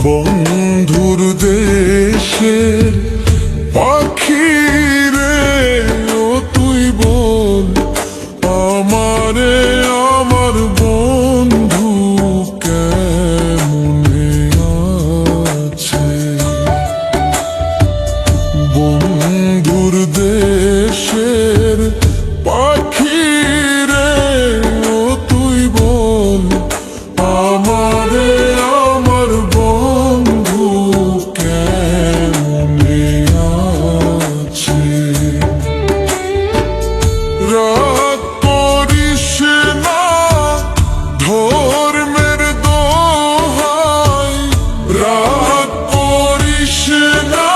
বন্ধুর দেশের পাখি রে ও তুই বল আমারে আমার বন্ধু কেমনে আছে। বন্ধুর দেশের পাখি রে ও তুই বল আমারে আমার বন্ধু কেমনে আছে। রাগ করিস না ধর্মের দোহাই, রাগ করিস না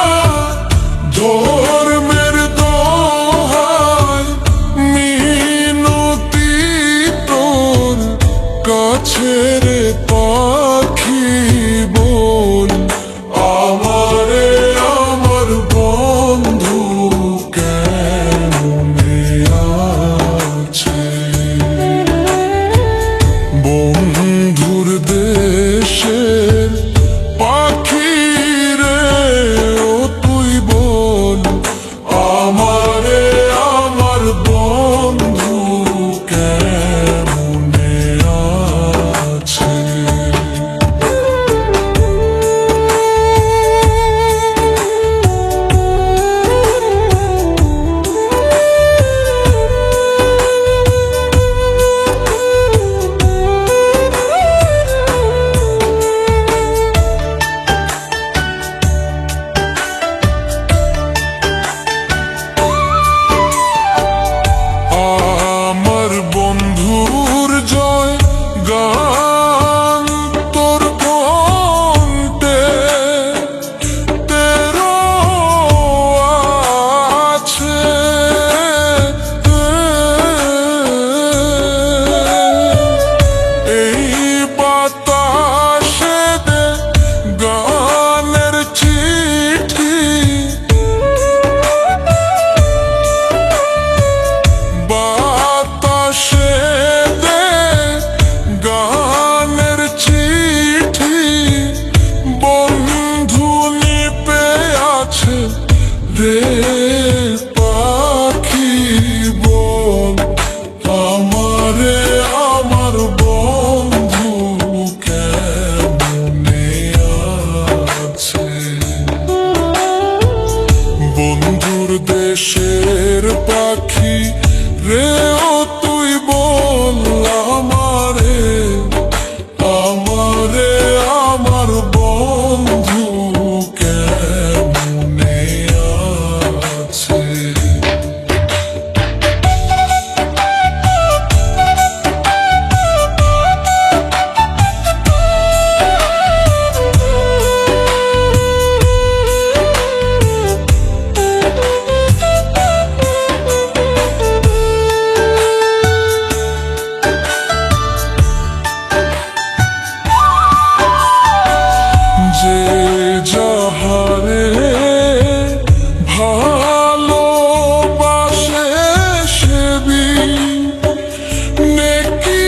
ধর্মের দোহাই, মিনতি তোর কাছে রে পাখি বল আমারে আমার বন্ধু কেমনে আছে। বন্ধুর দেশের পাখি রে ও তুই বল আমারে আমার বন্ধু কেমনে আছে। আমার বন্ধুর জয় গান তোর কণ্ঠে তেরো আছে। এই বাতাসে দে গানের চিঠি, বাতাসে দে গানের চিঠি, বন্ধু নিপে আছে রে পাখি বল আমারে আমার বন্ধু কেমনে আছে। বন্ধুর দেশের পাখি রে ও তুই বল আমারে আমারে আমার বন্ধু কেমনে আছে। যে যাহারে ভালোবাসে সেবি নেকি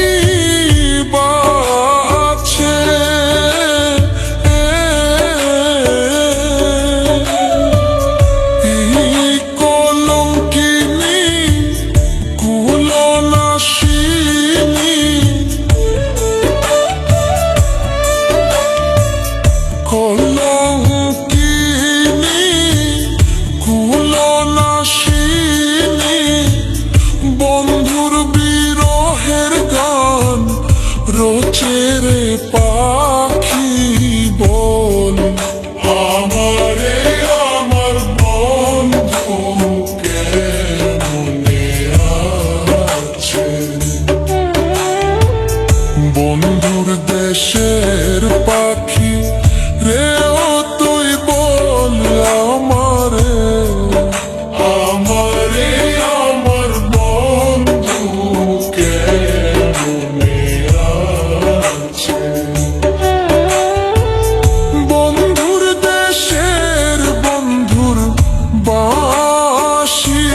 বাছে। এই কলঙ্কিনী কুলনাশিনী কলঙ্কিনী কুলনাশিনী, বন্ধুর বিরহের গান রচে রে পাখি বল আমারে আমার বন্ধু কেমনে আছে। বন্ধুর দেশের পাখি রে ও তুই বল আমারে আমারে আমার বন্ধু কেমনে আছে। বন্ধুর দেশের বন্ধুর বাঁশি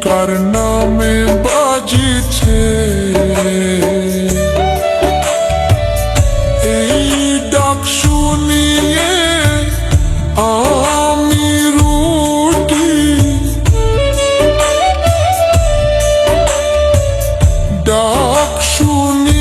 কার নামে বাজিছে। ডাক শুনি